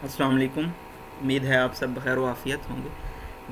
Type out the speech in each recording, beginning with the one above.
अस्सलाम वालेकुम। उम्मीद है आप सब बखैर आफ़ियत होंगे।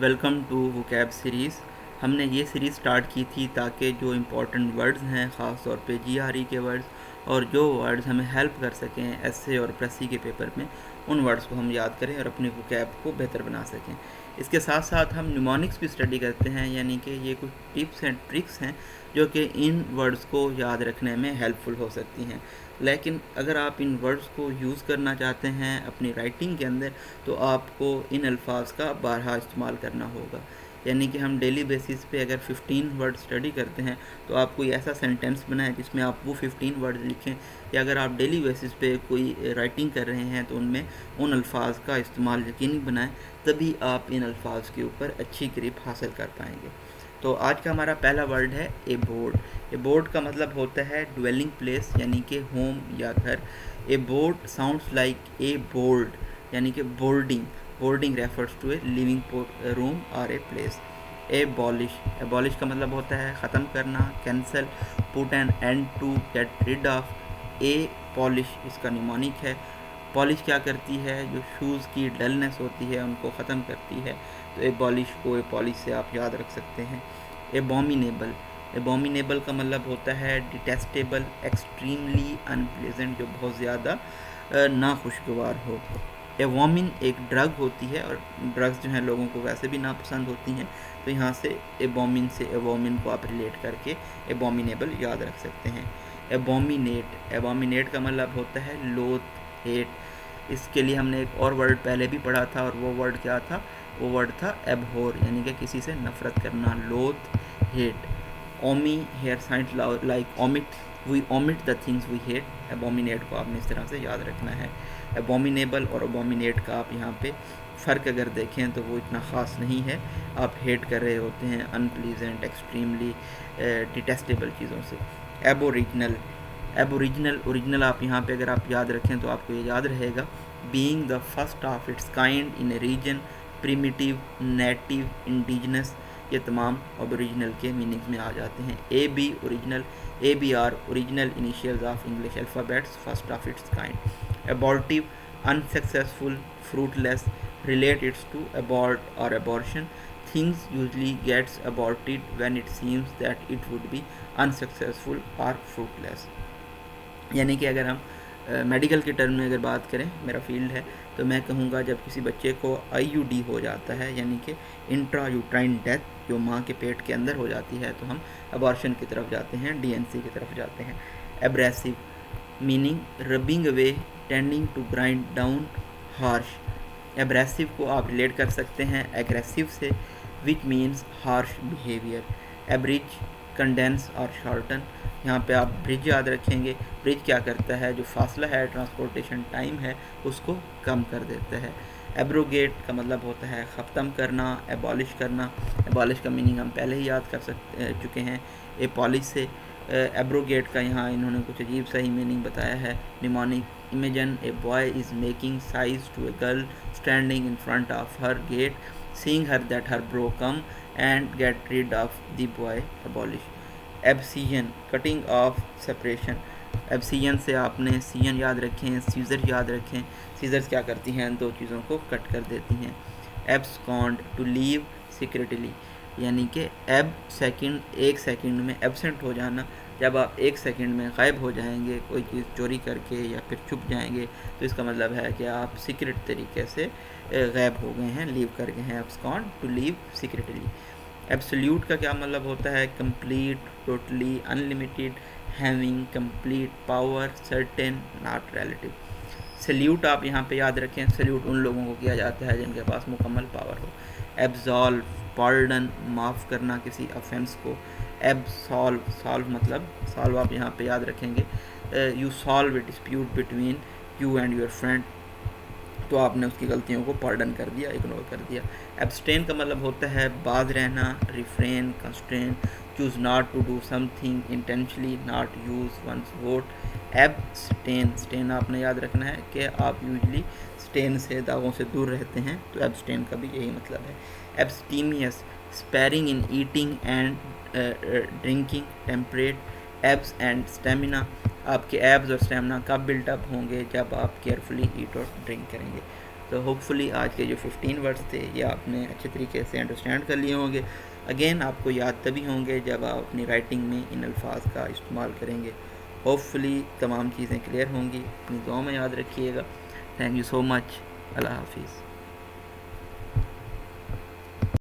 Welcome to vocab series. हमने ये सीरीज़ स्टार्ट की थी ताकि जो इम्पोर्टेंट वर्ड्स हैं, ख़ास तौर पे जीआरई के वर्ड्स और जो वर्ड्स हमें हेल्प कर सकें एसए और प्रेसी के पेपर में, उन वर्ड्स को हम याद करें और अपने वोकैब को बेहतर बना सकें। इसके साथ साथ हम न्यूमोनिक्स भी स्टडी करते हैं, यानी कि ये कुछ टिप्स एंड ट्रिक्स हैं जो कि इन वर्ड्स को याद रखने में हेल्पफुल हो सकती हैं। लेकिन अगर आप इन वर्ड्स को यूज़ करना चाहते हैं अपनी राइटिंग के अंदर, तो आपको इन अल्फाज का बारहा इस्तेमाल करना होगा। यानी कि हम डेली बेसिस पे अगर 15 वर्ड स्टडी करते हैं तो आप कोई ऐसा सेंटेंस बनाएं जिसमें आप वो 15 वर्ड लिखें, या अगर आप डेली बेसिस पे कोई राइटिंग कर रहे हैं तो उनमें उन अल्फाज का इस्तेमाल यकीनी बनाएं, तभी आप इन अल्फाज के ऊपर अच्छी ग्रिप हासिल कर पाएंगे। तो आज का हमारा पहला वर्ड है ए बोर्ड। ए बोर्ड का मतलब होता है ड्वेलिंग प्लेस, यानी कि होम या घर। Abode sounds like a board, यानी कि boarding. Boarding refers to a living room और ए प्लेस। एबॉलिश, एबॉलिश का मतलब होता है ख़त्म करना, cancel, put an end to, get rid of. A polish इसका निमोनिक है। पॉलिश क्या करती है? जो शूज़ की डलनेस होती है उनको ख़त्म करती है। तो एबॉलिश को ए पॉलिश से आप याद रख सकते हैं। एबॉमिनेबल, एबॉमिनेबल का मतलब होता है डिटेस्टेबल, एक्सट्रीमली अनप्लेजेंट, जो बहुत ज़्यादा नाखुशगवार हो। एवोमिन एक ड्रग होती है और ड्रग्स जो हैं लोगों को वैसे भी नापसंद होती हैं, तो यहाँ से एबोमिन से एवोमिन को आप रिलेट करके एबोमिनेबल याद रख सकते हैं। एबोमिनेट, एबोमिनेट का मतलब होता है लोथ, हेट। इसके लिए हमने एक और वर्ड पहले भी पढ़ा था, और वो वर्ड क्या था? वो वर्ड था एबहोर, यानी कि किसी से नफरत करना, लोथ, हेट। ओमी हेयर sounds like omit, we omit the things we hate. Abominate को आपने इस तरह से याद रखना है। एबोमिनेबल और एबोमिनेट का आप यहाँ पे फ़र्क अगर देखें तो वो इतना ख़ास नहीं है। आप हेट कर रहे होते हैं अनप्लीजेंट, एक्सट्रीमली डिटेस्टेबल चीज़ों से। एबोरिजिनल, एबोरिजिनल, ओरिजिनल आप यहाँ पे अगर आप याद रखें तो आपको ये याद रहेगा, being the first of its kind in a region, primitive, native, indigenous, ये तमाम ओरिजिनल के मीनिंग्स में आ जाते हैं। A B original, A B are original initials of English alphabets, first of its kind. Abortive, unsuccessful, fruitless, relate it to abort or abortion. Things usually gets aborted when it seems that it would be unsuccessful or fruitless. यानी कि अगर हम medical के term में अगर बात करें, मेरा फील्ड है, तो मैं कहूँगा जब किसी बच्चे को आईयूडी हो जाता है, यानी कि इंट्रा यूट्राइन डेथ, जो माँ के पेट के अंदर हो जाती है, तो हम अबॉर्शन की तरफ जाते हैं, डीएनसी की तरफ जाते हैं। Abrasive meaning rubbing away, tending to grind down, harsh. Abrasive को आप रिलेट कर सकते हैं एग्रेसिव से, which means harsh behaviour. Abridge, condense और शॉर्टन, यहाँ पे आप ब्रिज याद रखेंगे। ब्रिज क्या करता है? जो फासला है, ट्रांसपोर्टेशन टाइम है, उसको कम कर देता है। एब्रोगेट का मतलब होता है ख़त्म करना, एबॉलिश करना। एबॉलिश का मीनिंग हम पहले ही याद कर चुके हैं ए पॉलिश से। एब्रोगेट का यहाँ इन्होंने कुछ अजीब सा ही मीनिंग बताया है, mnemonic. Imagine a boy is making sighs to a girl standing in front of her gate, seeing her that her bro come and get rid of the boy. Abolish. Abscission, cutting off separation. Abscission से आपने season याद रखें, scissor याद रखें। Seizures क्या करती हैं? दो चीज़ों को कट कर देती हैं। एब्सकॉन्ड, टू लीव सीक्रेटली, यानी कि एब सेकंड, एक सेकंड में एबसेंट हो जाना। जब आप एक सेकंड में गायब हो जाएंगे कोई चीज़ चोरी करके या फिर छुप जाएंगे, तो इसका मतलब है कि आप सीक्रेट तरीके से गायब हो गए हैं, लीव कर गए हैं। Abscond, to leave secretly. Absolute का क्या मतलब होता है? Complete, totally, unlimited, having complete power, certain, not relative. Salute आप यहाँ पे याद रखें, सल्यूट उन लोगों को किया जाता है जिनके पास मुकम्मल पावर हो। एब्जॉल्व, पार्डन, माफ़ करना किसी ऑफेंस को। एब्सॉल्व, सॉल्व मतलब सॉल्व आप यहाँ पे याद रखेंगे, you solve A dispute between you and your friend, तो आपने उसकी गलतियों को पार्डन कर दिया, इग्नोर कर दिया। एब्सटेन का मतलब होता है बाज रहना, refrain, constrain, choose not to do something intentionally, not use one's vote. Abstain, stain आपने याद रखना है कि आप यूजली स्टेन से, दागों से दूर रहते हैं, तो एब्सटेन का भी यही मतलब है। Abstemious, sparing in eating and drinking, temperate. Abs and stamina, आपके एब्स और स्टेमिना कब बिल्टअप होंगे? जब आप केयरफुली ईट और ड्रिंक करेंगे। तो होपफुली आज के जो 15 वर्ड्स थे ये आपने अच्छे तरीके से अंडरस्टैंड कर लिए होंगे। अगेन आपको याद तभी होंगे जब आप अपनी राइटिंग में इन अल्फाज का इस्तेमाल करेंगे। होपफुली तमाम चीज़ें क्लियर होंगी। अपनी दुआ में याद रखिएगा। Thank you so much. अल्लाह हाफिज़।